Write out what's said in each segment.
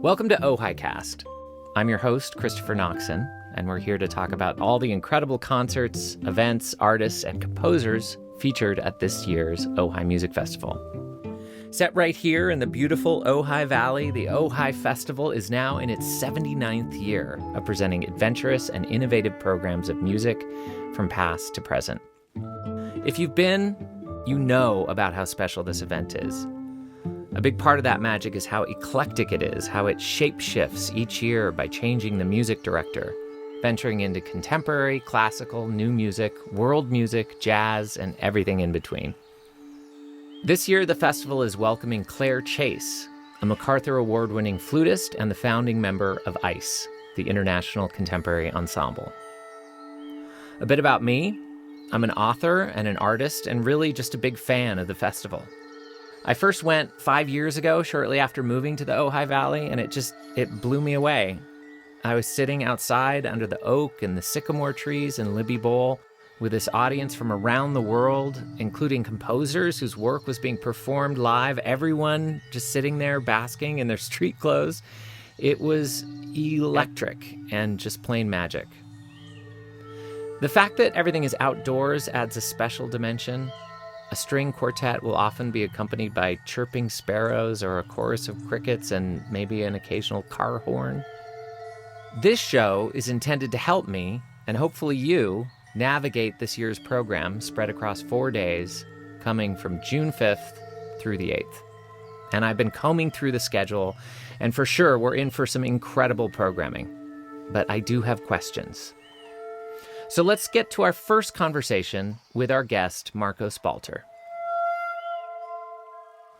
Welcome to OJAICAST. I'm your host, Christopher Noxon, and we're here to talk about all the incredible concerts, events, artists, and composers featured at this year's Ojai Music Festival. Set right here in the beautiful Ojai Valley, the Ojai Festival is now in its 79th year of presenting adventurous and innovative programs of music from past to present. If you've been, you know about how special this event is. A big part of that magic is how eclectic it is, how it shape-shifts each year by changing the music director, venturing into contemporary, classical, new music, world music, jazz, and everything in between. This year, the festival is welcoming Claire Chase, a MacArthur Award-winning flutist and the founding member of ICE, the International Contemporary Ensemble. A bit about me: I'm an author and an artist, and really just a big fan of the festival. I first went 5 years ago, shortly after moving to the Ojai Valley, and it blew me away. I was sitting outside under the oak and the sycamore trees in Libby Bowl with this audience from around the world, including composers whose work was being performed live, everyone just sitting there basking in their street clothes. It was electric and just plain magic. The fact that everything is outdoors adds a special dimension. A string quartet will often be accompanied by chirping sparrows or a chorus of crickets and maybe an occasional car horn. This show is intended to help me, and hopefully you, navigate this year's program spread across 4 days, coming from June 5th through the 8th. And I've been combing through the schedule, and for sure we're in for some incredible programming. But I do have questions. So let's get to our first conversation with our guest, Marcos Balter.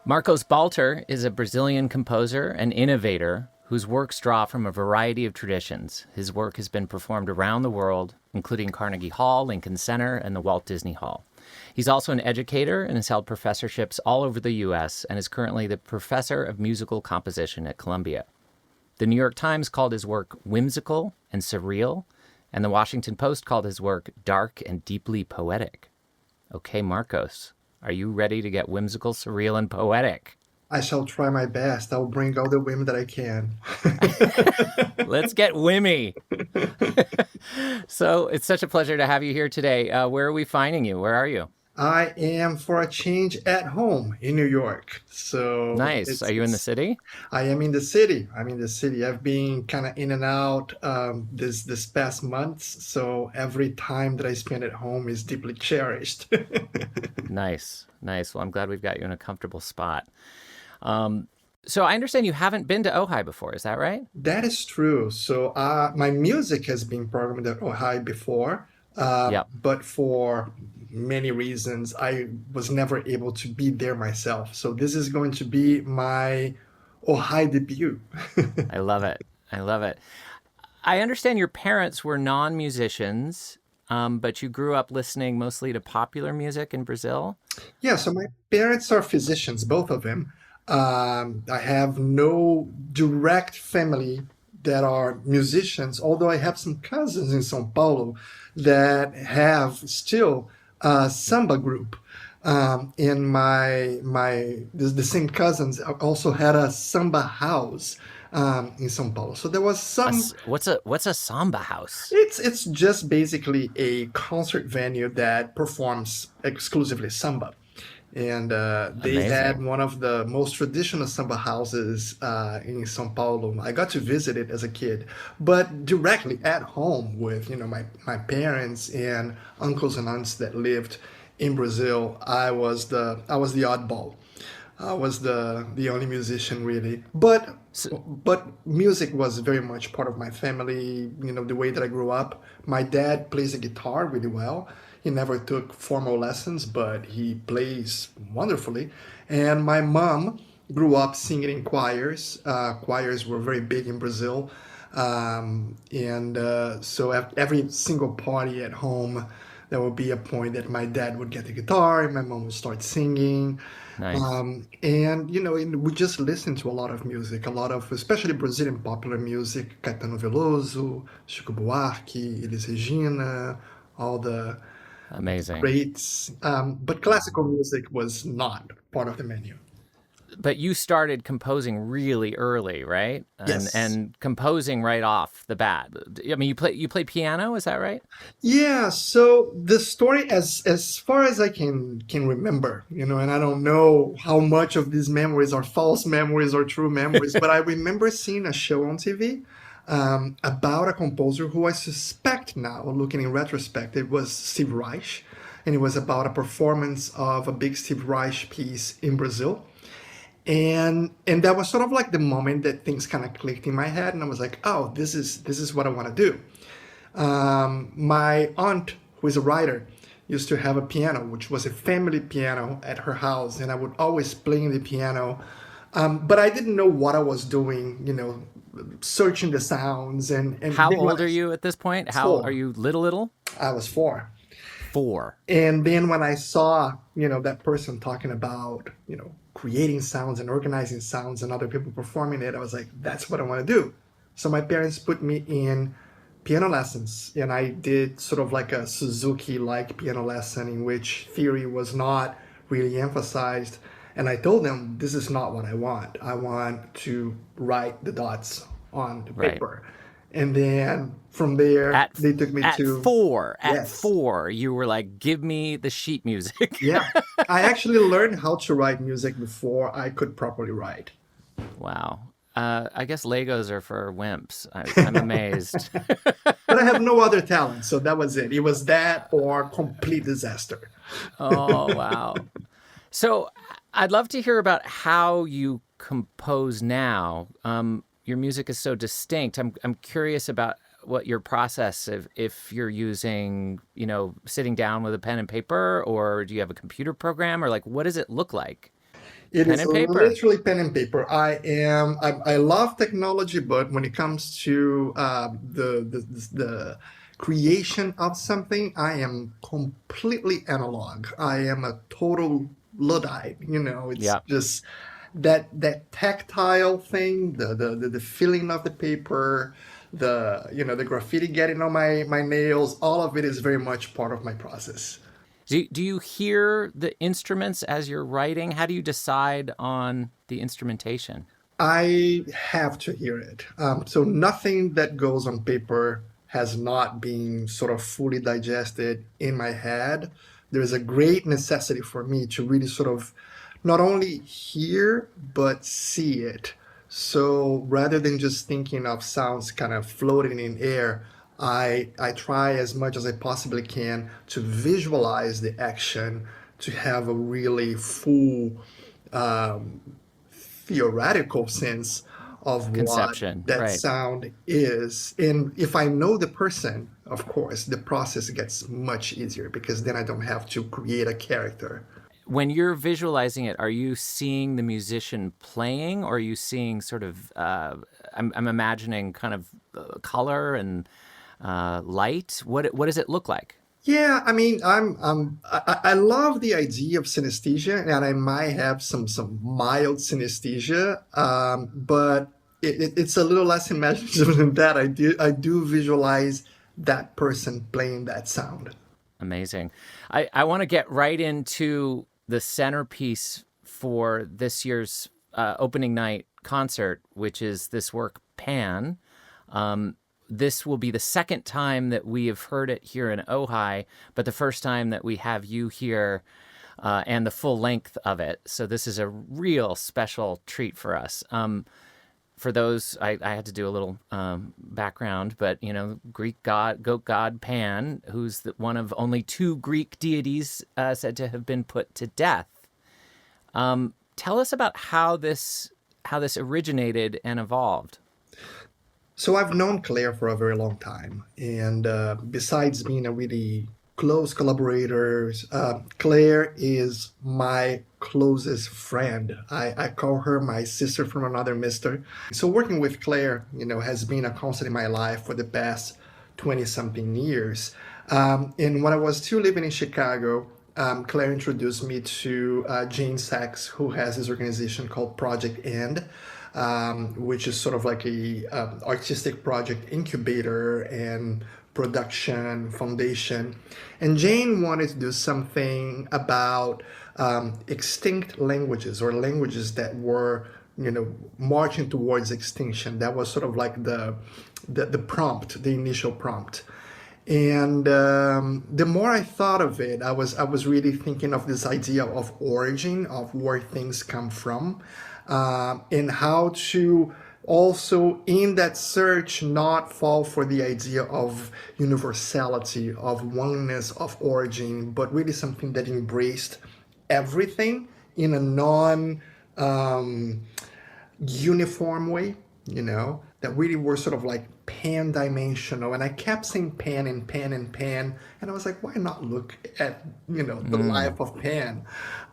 Marcos Balter is a Brazilian composer and innovator whose works draw from a variety of traditions. His work has been performed around the world, including Carnegie Hall, Lincoln Center, and the Walt Disney Hall. He's also an educator and has held professorships all over the U.S. and is currently the professor of musical composition at Columbia. The New York Times called his work whimsical and surreal, and the Washington Post called his work dark and deeply poetic. Okay, Marcos, are you ready to get whimsical, surreal, and poetic? I shall try my best. I'll bring all the whim that I can. Let's get whimmy. So it's such a pleasure to have you here today. Where are we finding you? Where are you? I am, for a change, at home in New York. So nice. Are you in the city? I am in the city. I've been kind of in and out this past months. So every time that I spend at home is deeply cherished. Nice. Well, I'm glad we've got you in a comfortable spot. So I understand you haven't been to Ojai before. Is that right? That is true. So my music has been programmed at Ojai before. But for many reasons, I was never able to be there myself. So this is going to be my Ojai debut. I love it. I understand your parents were non-musicians, but you grew up listening mostly to popular music in Brazil? Yeah, so my parents are physicians, both of them. I have no direct family that are musicians, although I have some cousins in São Paulo that have still a samba group. And the same cousins also had a samba house in São Paulo. So there was some. What's a samba house? It's just basically a concert venue that performs exclusively samba. And they had one of the most traditional samba houses in São Paulo. I got to visit it as a kid, but directly at home with my parents and uncles and aunts that lived in Brazil. I was the oddball. I was the only musician really, but music was very much part of my family. The way that I grew up. My dad plays the guitar really well. He never took formal lessons, but he plays wonderfully. And my mom grew up singing in choirs. Choirs were very big in Brazil. So at every single party at home, there would be a point that my dad would get the guitar and my mom would start singing. Nice. We just listened to a lot of music, especially Brazilian popular music, Caetano Veloso, Chico Buarque, Elis Regina, all the amazing greats. But classical music was not part of the menu. but you started composing really early, right? Yes. And composing right off the bat. I mean, you play piano, is that right? Yeah, so the story, as far as I can remember, and I don't know how much of these memories are false memories or true memories, but I remember seeing a show on TV about a composer who I suspect now, looking in retrospect, it was Steve Reich, and it was about a performance of a big Steve Reich piece in Brazil. And that was sort of like the moment that things kind of clicked in my head, and I was like, oh, this is what I want to do. My aunt, who is a writer, used to have a piano, which was a family piano at her house, and I would always play the piano. But I didn't know what I was doing, searching the sounds. And how old are you at this point? How are you? Little? I was 4. 4. And then when I saw, that person talking about, creating sounds and organizing sounds and other people performing it, I was like, that's what I want to do. So my parents put me in piano lessons, and I did sort of like a Suzuki-like piano lesson in which theory was not really emphasized. And I told them, this is not what I want. I want to write the dots on the paper. Right. And then from there, they took me to... At 4, you were like, give me the sheet music. Yeah. I actually learned how to write music before I could properly write. Wow. I guess Legos are for wimps. I'm amazed. But I have no other talent, so that was it. It was that or complete disaster. Oh, wow. So I'd love to hear about how you compose now. Your music is so distinct. I'm curious about what your process, if you're using, sitting down with a pen and paper, or do you have a computer program, or like, what does it look like? It is literally pen and paper. I love technology, but when it comes to the creation of something, I am completely analog. I am a total Luddite. It's just that tactile thing, the feeling of the paper, the graffiti getting on my nails. All of it is very much part of my process. Do you hear the instruments as you're writing? How do you decide on the instrumentation? I have to hear it. So nothing that goes on paper has not been sort of fully digested in my head. There's a great necessity for me to really sort of not only hear, but see it. So rather than just thinking of sounds kind of floating in air, I try as much as I possibly can to visualize the action, to have a really full theoretical sense of conception, what that sound is. And if I know the person, of course, the process gets much easier because then I don't have to create a character. When you're visualizing it, are you seeing the musician playing, or are you seeing sort of, I'm imagining kind of color and light? What does it look like? Yeah, I mean, I love the idea of synesthesia, and I might have some mild synesthesia, but it's a little less imaginative than that. I do visualize that person playing that sound. Amazing. I want to get right into the centerpiece for this year's opening night concert, which is this work, Pan. This will be the second time that we have heard it here in Ojai, but the first time that we have you here and the full length of it. So this is a real special treat for us. For those, I had to do a little background, but, Greek god, goat god Pan, who's one of only 2 Greek deities said to have been put to death. Tell us about how this originated and evolved. So I've known Claire for a very long time. And besides being a really close collaborator, Claire is my closest friend. I call her my sister from another mister. So working with Claire, has been a constant in my life for the past 20-something years. And when I was still living in Chicago, Claire introduced me to Jane Sachs, who has this organization called Project End, which is sort of like a artistic project incubator and production, foundation. And Jane wanted to do something about extinct languages, or languages that were, marching towards extinction. That was sort of like the prompt, the initial prompt. And the more I thought of it, I was really thinking of this idea of origin, of where things come from, and how to also, in that search, not fall for the idea of universality, of oneness, of origin, but really something that embraced everything in a uniform way, that really were sort of like pan-dimensional. And I kept saying Pan and Pan and Pan, and I was like, why not look at, the life of Pan?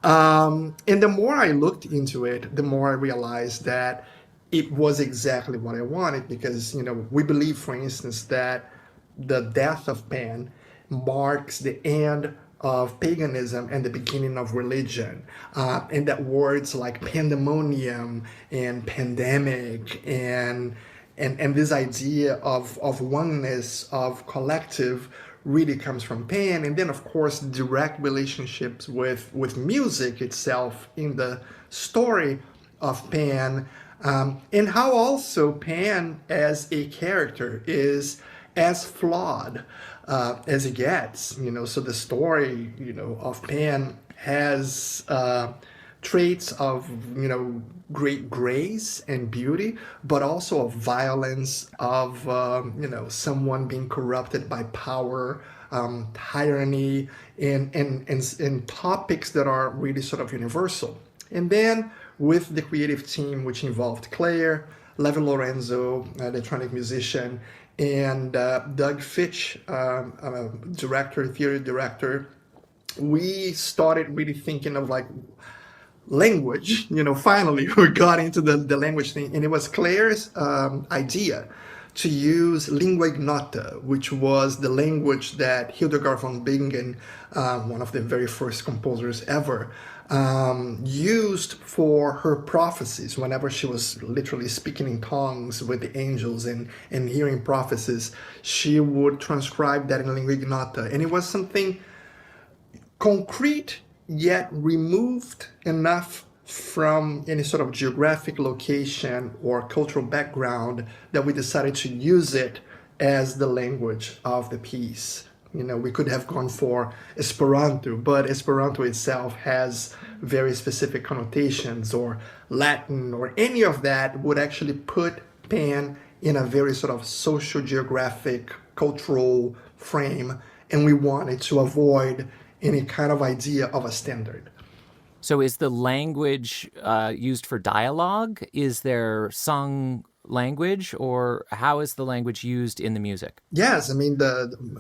And the more I looked into it, the more I realized that it was exactly what I wanted, because, we believe, for instance, that the death of Pan marks the end of paganism and the beginning of religion, and that words like pandemonium and pandemic and this idea of oneness, of collective, really comes from Pan. And then, of course, direct relationships with music itself in the story of Pan, and how also Pan as a character is as flawed as it gets. So the story, of Pan has traits of, great grace and beauty, but also of violence, of, someone being corrupted by power, tyranny, and topics that are really sort of universal. And then with the creative team, which involved Claire, Levi Lorenzo, electronic musician, and Doug Fitch, theater director, we started really thinking of like language. Finally we got into the language thing, and it was Claire's idea to use lingua ignota, which was the language that Hildegard von Bingen, one of the very first composers ever, used for her prophecies. Whenever she was literally speaking in tongues with the angels and hearing prophecies, she would transcribe that in lingua ignota. And it was something concrete, yet removed enough from any sort of geographic location or cultural background that we decided to use it as the language of the piece. We could have gone for Esperanto, but Esperanto itself has very specific connotations, or Latin, or any of that would actually put Pan in a very sort of social, geographic, cultural frame, and we wanted to avoid any kind of idea of a standard. So is the language used for dialogue? Is there sung language, or how is the language used in the music? Yes, I mean,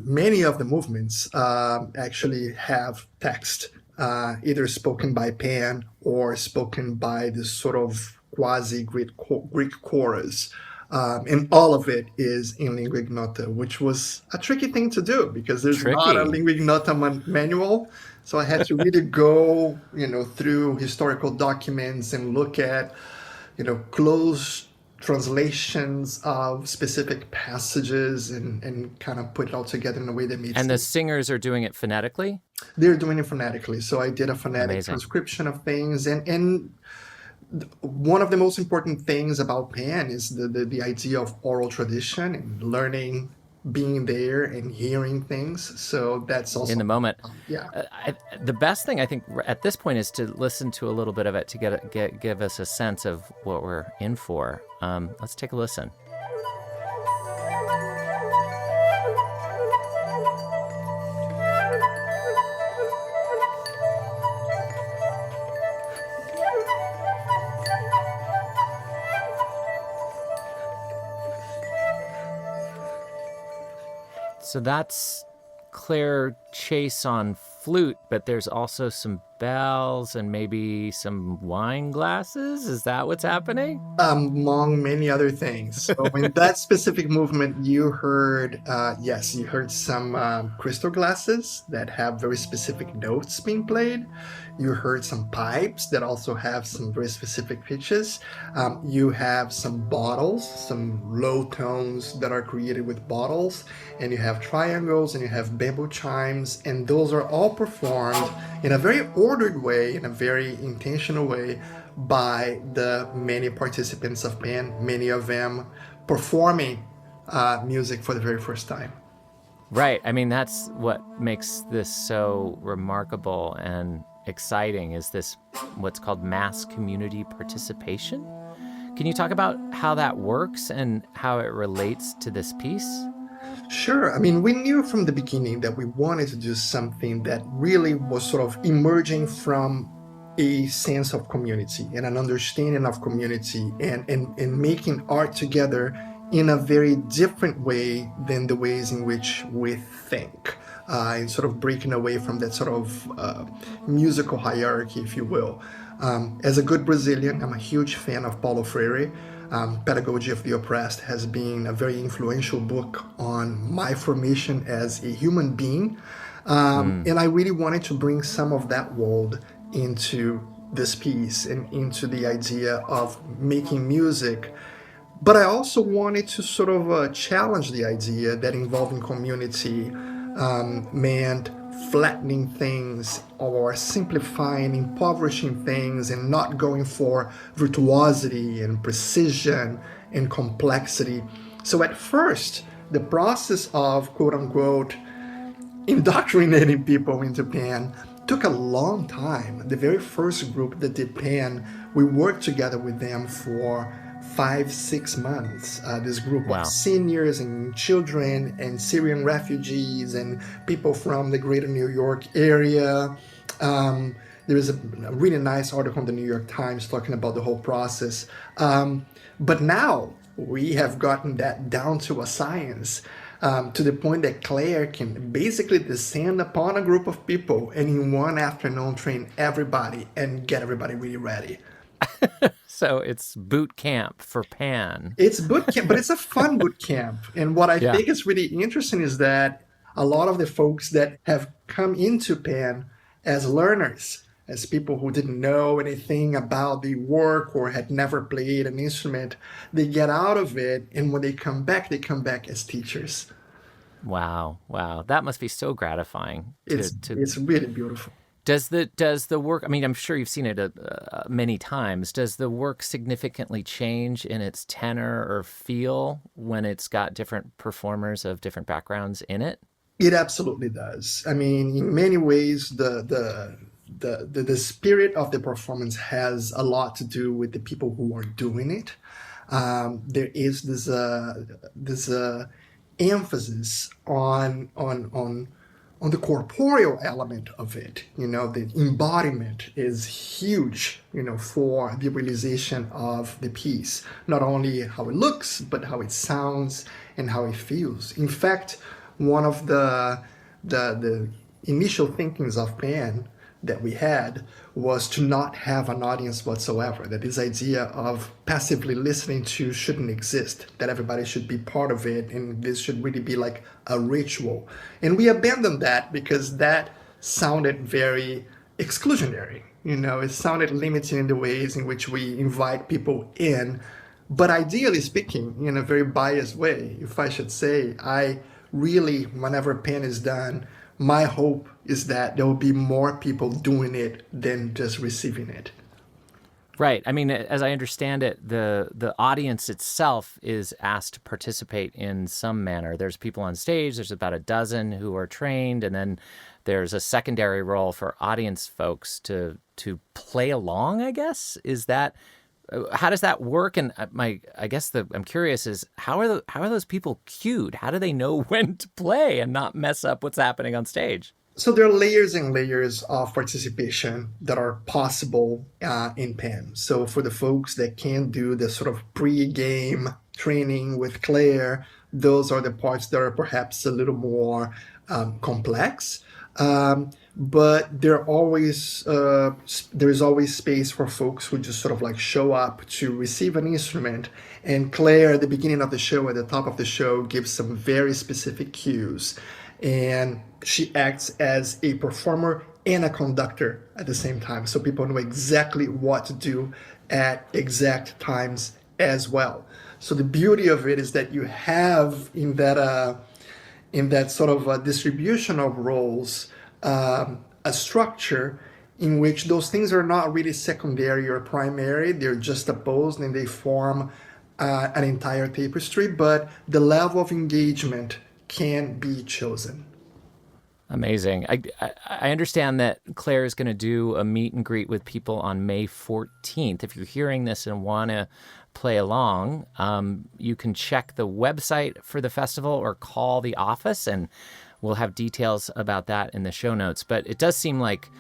many of the movements actually have text, either spoken by Pan or spoken by this sort of quasi-Greek chorus. And all of it is in lingua ignota, which was a tricky thing to do because there's not a lingua ignota manual. So I had to really go, through historical documents and look at, close translations of specific passages and kind of put it all together in a way that made sense. And the singers are doing it phonetically? They're doing it phonetically. So I did a phonetic transcription of things. And one of the most important things about Pan is the idea of oral tradition and learning, being there and hearing things. So that's also in the moment. Yeah. The best thing I think at this point is to listen to a little bit of it to give us a sense of what we're in for. Let's take a listen. So that's Claire chase on flute, but there's also some bells and maybe some wine glasses. Is that what's happening? Among many other things. So in that specific movement, you heard, yes, you heard some crystal glasses that have very specific notes being played. You heard some pipes that also have some very specific pitches. You have some bottles, some low tones that are created with bottles, and you have triangles and you have bamboo chimes, and those are all performed in a very ordered way, in a very intentional way, by the many participants of band, many of them performing music for the very first time. Right. I mean, that's what makes this so remarkable and exciting, is this what's called mass community participation. Can you talk about how that works and how it relates to this piece? Sure. I mean, we knew from the beginning that we wanted to do something that really was sort of emerging from a sense of community and an understanding of community, and making art together in a very different way than the ways in which we think, and sort of breaking away from that sort of musical hierarchy, if you will. As a good Brazilian, I'm a huge fan of Paulo Freire. Pedagogy of the Oppressed has been a very influential book on my formation as a human being. And I really wanted to bring some of that world into this piece and into the idea of making music. But I also wanted to sort of challenge the idea that involving community meant flattening things or simplifying, impoverishing things, and not going for virtuosity and precision and complexity. So at first, the process of, quote unquote, indoctrinating people into pan took a long time. The very first group that did pan, we worked together with them for 5-6 months. This group of seniors and children and Syrian refugees and people from the greater New York area. There is a really nice article in the New York Times talking about the whole process. But now we have gotten that down to a science, to the point that Claire can basically descend upon a group of people and in one afternoon train everybody and get everybody really ready. So it's boot camp for pan. It's boot camp, but it's a fun boot camp. And what I think is really interesting is that a lot of the folks that have come into pan as learners, as people who didn't know anything about the work or had never played an instrument, they get out of it, and when they come back as teachers. Wow. That must be so gratifying. It's really beautiful. Does the work, I mean, I'm sure you've seen it many times, does the work significantly change in its tenor or feel when it's got different performers of different backgrounds in it? It absolutely does. I mean, in many ways, the spirit of the performance has a lot to do with the people who are doing it. There is this emphasis on the corporeal element of it. The embodiment is huge, for the realization of the piece. Not only how it looks, but how it sounds and how it feels. In fact, one of the initial thinkings of pan that we had was to not have an audience whatsoever, that this idea of passively listening to shouldn't exist, that everybody should be part of it, and this should really be like a ritual. And we abandoned that because that sounded very exclusionary. It sounded limiting in the ways in which we invite people in. But ideally speaking, in a very biased way, if I should say, I really, whenever pan is done, my hope is that there will be more people doing it than just receiving it. Right. I mean, as I understand it, the audience itself is asked to participate in some manner. There's people on stage. There's about a dozen who are trained, and then there's a secondary role for audience folks to play along, I guess. How does that work? And I'm curious is how are those people cued? How do they know when to play and not mess up what's happening on stage? So there are layers and layers of participation that are possible in pan. So for the folks that can do the sort of pre-game training with Claire, those are the parts that are perhaps a little more complex. But there is always space for folks who just sort of like show up to receive an instrument. And Claire, at the beginning of the show, at the top of the show, gives some very specific cues. And she acts as a performer and a conductor at the same time. So people know exactly what to do at exact times as well. So the beauty of it is that you have in that sort of distribution of roles, a structure in which those things are not really secondary or primary. They're just opposed and they form an entire tapestry, but the level of engagement can be chosen. Amazing. I understand that Claire is going to do a meet and greet with people on May 14th. If you're hearing this and want to play along, you can check the website for the festival or call the office, and we'll have details about that in the show notes. But it does seem like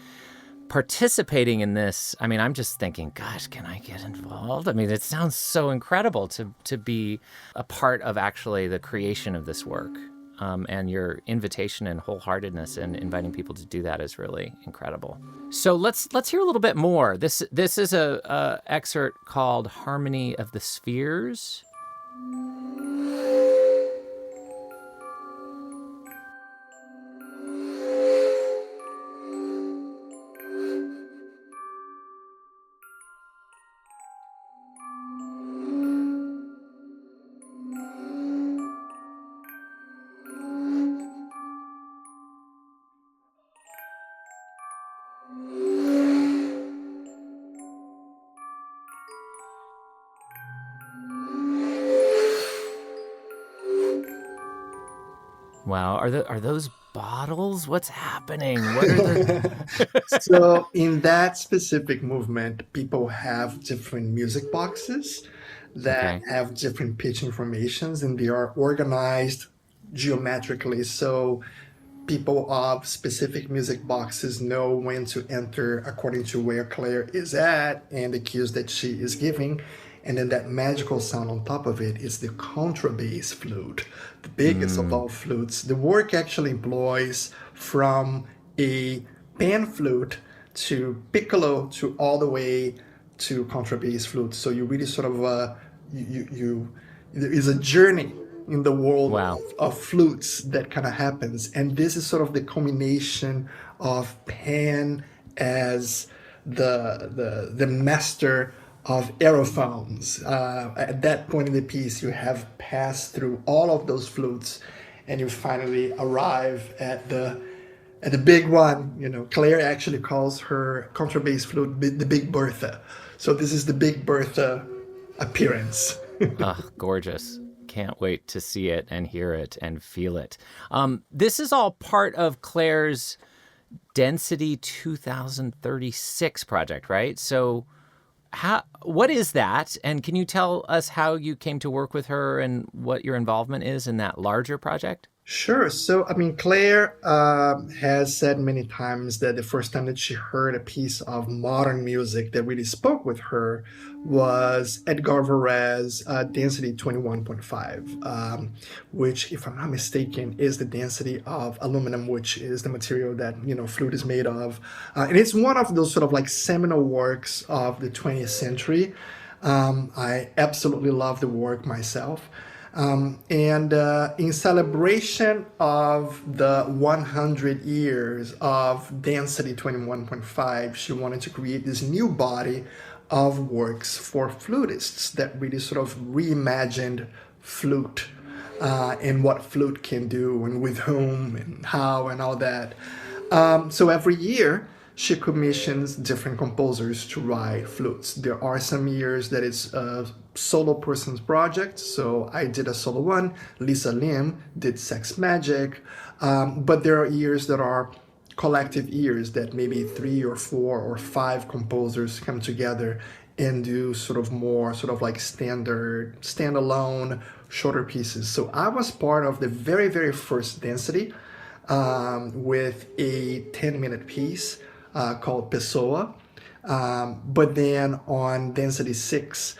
participating in this, I mean, I'm just thinking, gosh, can I get involved? I mean, it sounds so incredible to be a part of actually the creation of this work. And your invitation and wholeheartedness in inviting people to do that is really incredible. So let's hear a little bit more. This is a excerpt called Harmony of the Spheres. Wow, are those bottles? What's happening? What are the... So in that specific movement, people have different music boxes that have different pitch informations, and they are organized geometrically. So people of specific music boxes know when to enter according to where Claire is at and the cues that she is giving. And then that magical sound on top of it is the contrabass flute, the biggest of all flutes. The work actually employs from a pan flute to piccolo to all the way to contrabass flute. So you really sort of, there is a journey in the world of flutes that kind of happens. And this is sort of the culmination of pan as the master of aerophones. At that point in the piece, you have passed through all of those flutes, and you finally arrive at the big one. You know, Claire actually calls her contrabass flute the Big Bertha. So this is the Big Bertha appearance. Oh, gorgeous. Can't wait to see it and hear it and feel it. This is all part of Claire's Density 2036 project, right? So what is that? And can you tell us how you came to work with her and what your involvement is in that larger project? Sure. So, I mean, Claire has said many times that the first time that she heard a piece of modern music that really spoke with her was Edgar Varèse's Density 21.5, which, if I'm not mistaken, is the density of aluminum, which is the material that, flute is made of. And it's one of those sort of like seminal works of the 20th century. I absolutely love the work myself. And in celebration of the 100 years of Density 21.5, she wanted to create this new body of works for flutists that really sort of reimagined flute and what flute can do and with whom and how and all that. So every year, she commissions different composers to write flutes. There are some years that it's a solo person's project. So I did a solo one. Lisa Lim did Sex Magic. But there are years that are collective years that maybe 3 or 4 or 5 composers come together and do sort of more sort of like standard, standalone, shorter pieces. So I was part of the very, very first Density with a 10-minute piece called Pessoa. But then on Density 6,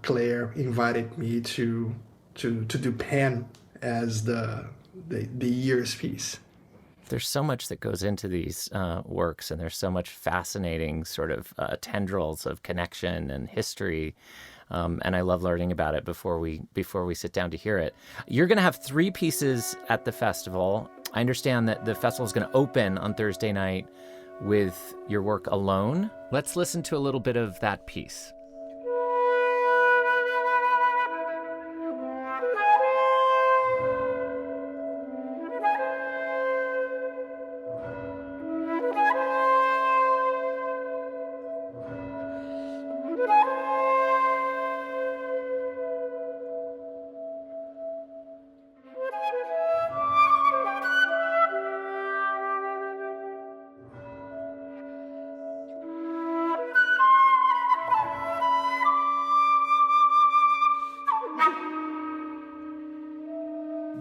Claire invited me to do Pan as the the year's piece. There's so much that goes into these works, and there's so much fascinating sort of tendrils of connection and history. And I love learning about it before we sit down to hear it. You're going to have 3 pieces at the festival. I understand that the festival is going to open on Thursday night with your work Alone. Let's listen to a little bit of that piece.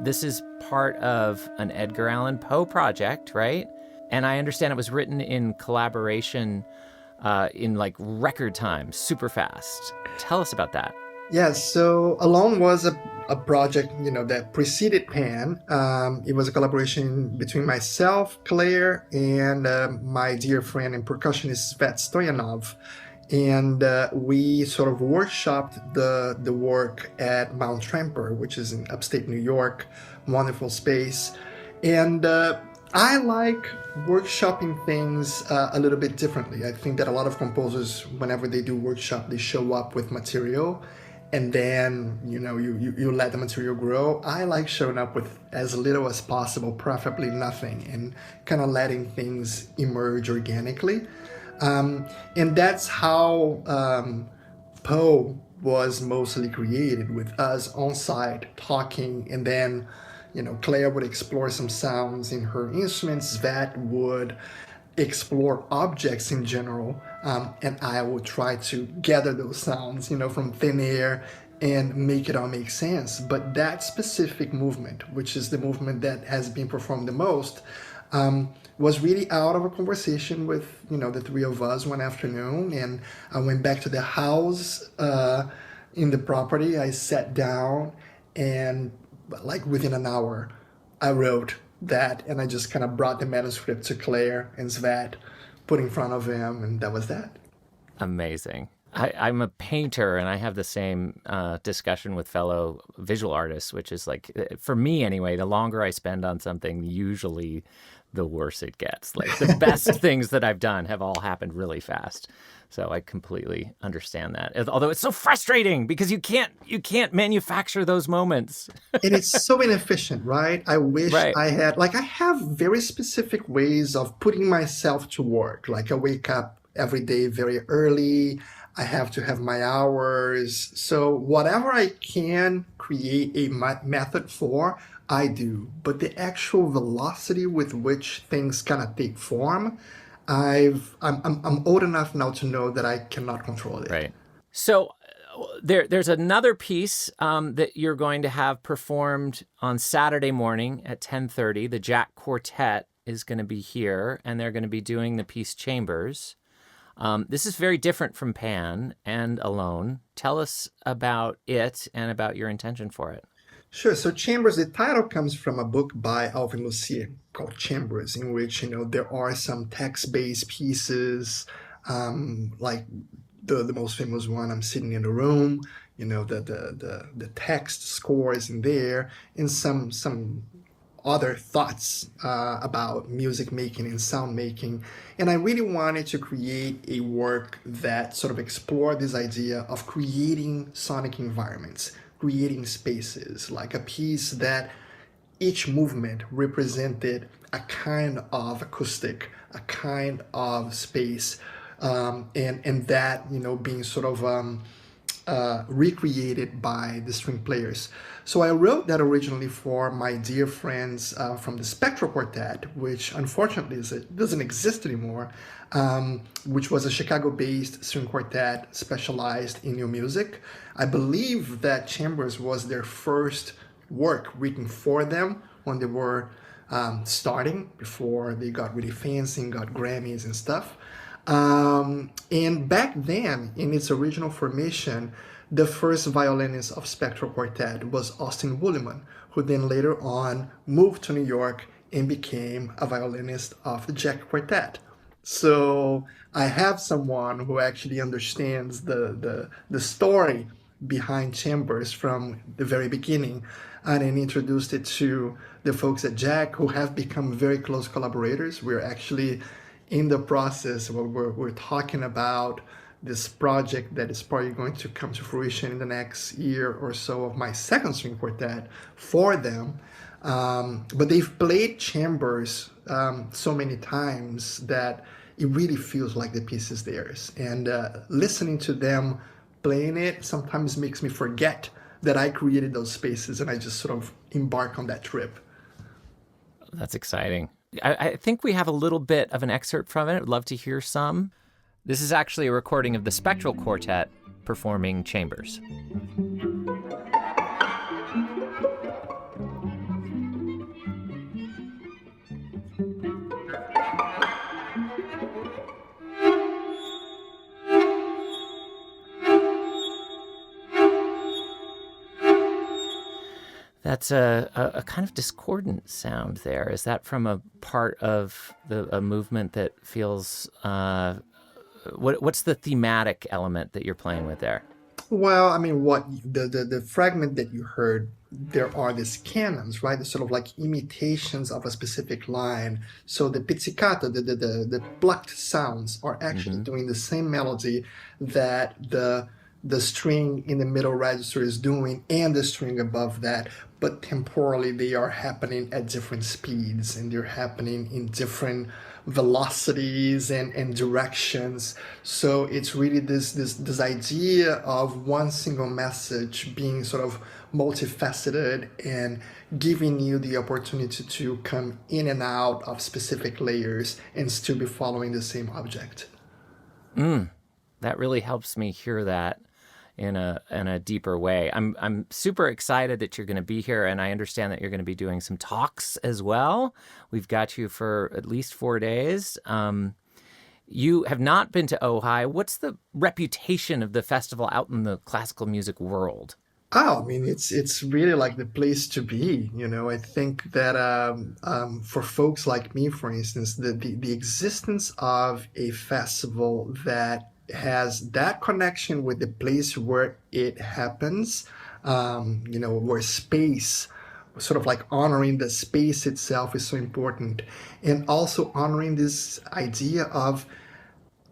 This is part of an Edgar Allan Poe project, right? And I understand it was written in collaboration in like record time, super fast. Tell us about that. Yeah, so Alone was a project, that preceded Pan. It was a collaboration between myself, Claire, and my dear friend and percussionist Svet Stoyanov. And we sort of workshopped the work at Mount Tramper, which is in upstate New York, wonderful space. And I like workshopping things a little bit differently. I think that a lot of composers, whenever they do workshop, they show up with material, and then you let the material grow. I like showing up with as little as possible, preferably nothing, and kind of letting things emerge organically. And that's how Poe was mostly created, with us on site talking, and then Claire would explore some sounds in her instruments, Svet would explore objects in general, and I would try to gather those sounds from thin air and make it all make sense. But that specific movement, which is the movement that has been performed the most, was really out of a conversation with the 3 of us one afternoon. And I went back to the house in the property. I sat down, and like within an hour I wrote that, and I just kind of brought the manuscript to Claire and Svet, put in front of him, and that was that. Amazing. I'm a painter, and I have the same discussion with fellow visual artists, which is like, for me anyway, the longer I spend on something, usually the worse it gets. Like the best things that I've done have all happened really fast. So I completely understand that. Although it's so frustrating because you can't manufacture those moments. And it's so inefficient, right? I wish right. I had, I have very specific ways of putting myself to work. Like I wake up every day very early. I have to have my hours. So whatever I can create a method for, I do. But the actual velocity with which things kind of take form, I'm old enough now to know that I cannot control it. Right. So there's another piece that you're going to have performed on Saturday morning at 10:30. The Jack Quartet is going to be here, and they're going to be doing the piece Chambers. This is very different from Pan and Alone. Tell us about it and about your intention for it. Sure. So Chambers, the title comes from a book by Alvin Lucier called Chambers, in which, there are some text-based pieces, like the most famous one, I'm Sitting in the Room, the text score is in there, and some other thoughts about music making and sound making. And I really wanted to create a work that sort of explored this idea of creating sonic environments, creating spaces, like a piece that each movement represented a kind of acoustic, a kind of space, and that, being sort of recreated by the string players. So I wrote that originally for my dear friends from the Spektral Quartet, which unfortunately doesn't exist anymore, which was a Chicago-based string quartet specialized in new music. I believe that Chambers was their first work written for them when they were starting, before they got really fancy and got Grammys and stuff. And back then, in its original formation, the first violinist of Spektral Quartet was Austin Wooleman, who then later on moved to New York and became a violinist of the Ojai Quartet. So I have someone who actually understands the story behind chambers from the very beginning, and then introduced it to the folks at Jack, who have become very close collaborators. We're actually in the process where we're talking about this project that is probably going to come to fruition in the next year or so of my second string quartet for them. But they've played chambers so many times that it really feels like the piece is theirs. And listening to them playing it sometimes makes me forget that I created those spaces, and I just sort of embark on that trip. That's exciting. I think we have a little bit of an excerpt from it. I'd love to hear some. This is actually a recording of the Spektral Quartet performing chambers. That's a kind of discordant sound there. Is that from a part of a movement that feels... what's the thematic element that you're playing with there? Well, I mean, what the fragment that you heard, there are these canons, right? They're sort of like imitations of a specific line. So the pizzicato, the plucked sounds are actually doing the same melody that the string in the middle register is doing, and the string above that, but temporally they are happening at different speeds, and they're happening in different velocities and directions. So it's really this idea of one single message being sort of multifaceted and giving you the opportunity to come in and out of specific layers and still be following the same object. That really helps me hear that in a deeper way. I'm super excited that you're going to be here, and I understand that you're going to be doing some talks as well. We've got you for at least 4 days. You have not been to Ojai. What's the reputation of the festival out in the classical music world? Oh, I mean, it's really like the place to be. You know, I think that for folks like me, for instance, the existence of a festival that has that connection with the place where it happens, where space, sort of like honoring the space itself is so important, and also honoring this idea of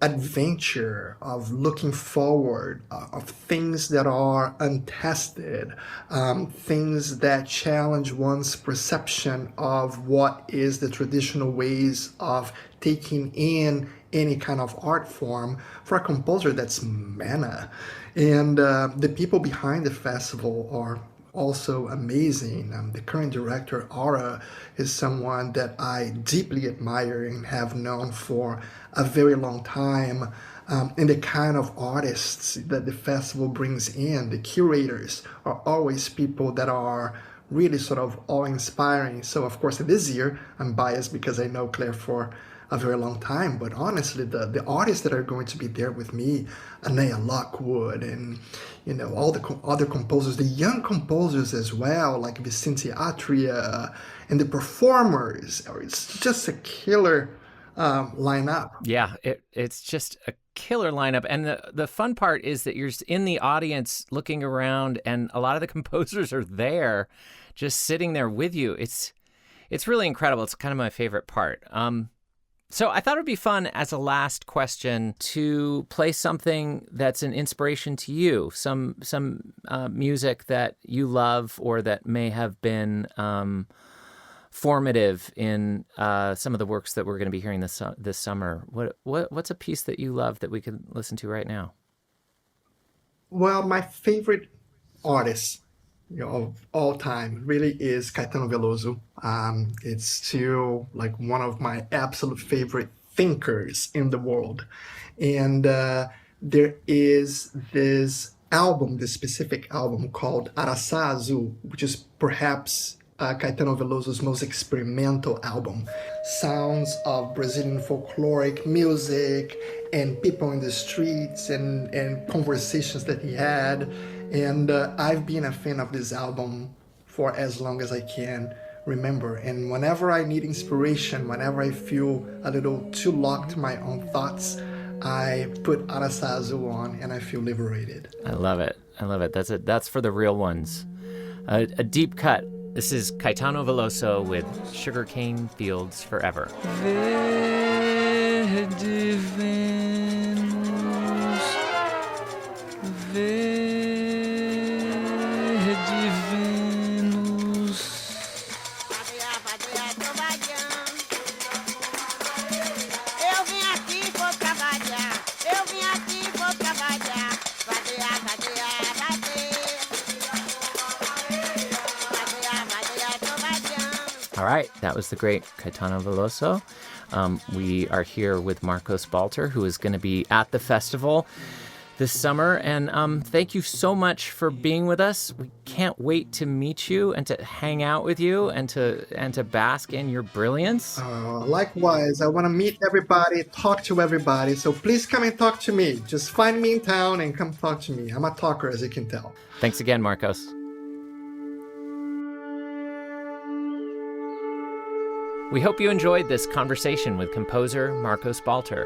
adventure, of looking forward, of things that are untested, things that challenge one's perception of what is the traditional ways of taking in any kind of art form. For a composer, that's manna. And the people behind the festival are also amazing. The current director, Aura, is someone that I deeply admire and have known for a very long time. And the kind of artists that the festival brings in, the curators, are always people that are really sort of awe-inspiring. So, of course, this year, I'm biased because I know Claire for a very long time, but honestly, the artists that are going to be there with me, Anaya Lockwood, and all the other composers, the young composers as well, like Vicente Atria, and the performers, it's just a killer lineup. Yeah, it's just a killer lineup. And the fun part is that you're in the audience looking around, and a lot of the composers are there, just sitting there with you. It's really incredible. It's kind of my favorite part. So I thought it would be fun as a last question to play something that's an inspiration to you, some music that you love or that may have been formative in some of the works that we're going to be hearing this summer. What's a piece that you love that we could listen to right now? Well, my favorite artist of all time really is Caetano Veloso. It's still like one of my absolute favorite thinkers in the world. And there is this specific album called Araçá Azul, which is perhaps Caetano Veloso's most experimental album. Sounds of Brazilian folkloric music and people in the streets and conversations that he had. And I've been a fan of this album for as long as I can remember. And whenever I need inspiration, whenever I feel a little too locked to my own thoughts, I put Araçá Azul on and I feel liberated. I love it. I love it. That's for the real ones. A deep cut. This is Caetano Veloso with Sugarcane Fields Forever. Verde Vênus, verde Vênus. Eu vim aqui, vou trabalhar. Eu vim aqui, vou trabalhar. Vadear, vadear, vadear. Vadear, vadear, tô vadeando. All right, that was the great Caetano Veloso. We are here with Marcos Balter, who is going to be at the festival this summer. And thank you so much for being with us. We can't wait to meet you and to hang out with you and to bask in your brilliance. Likewise, I want to meet everybody, talk to everybody. So please come and talk to me. Just find me in town and come talk to me. I'm a talker, as you can tell. Thanks again, Marcos. We hope you enjoyed this conversation with composer Marcos Balter.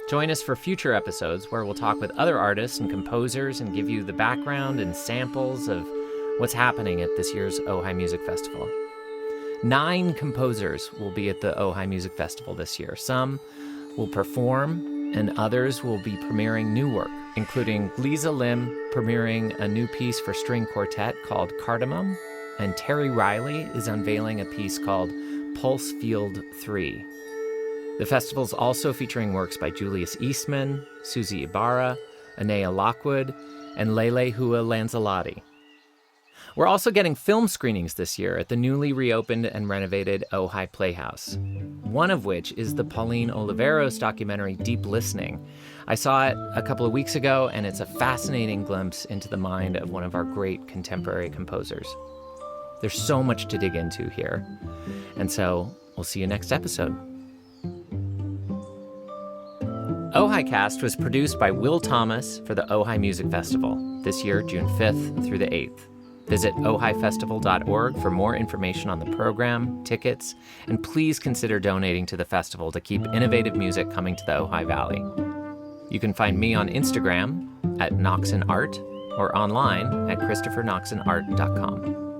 Join us for future episodes where we'll talk with other artists and composers and give you the background and samples of what's happening at this year's Ojai Music Festival. 9 composers will be at the Ojai Music Festival this year. Some will perform and others will be premiering new work, including Lisa Lim premiering a new piece for string quartet called Cardamom, and Terry Riley is unveiling a piece called Pulse Field 3. The festival's also featuring works by Julius Eastman, Susie Ibarra, Anea Lockwood, and Lele Hua Lanzalotti. We're also getting film screenings this year at the newly reopened and renovated Ojai Playhouse, one of which is the Pauline Oliveros documentary Deep Listening. I saw it a couple of weeks ago, and it's a fascinating glimpse into the mind of one of our great contemporary composers. There's so much to dig into here. And so we'll see you next episode. OJAICAST was produced by Will Thomas for the Ojai Music Festival, this year, June 5th through the 8th. Visit ojaifestival.org for more information on the program, tickets, and please consider donating to the festival to keep innovative music coming to the Ojai Valley. You can find me on Instagram at NoxonArt or online at ChristopherNoxonArt.com.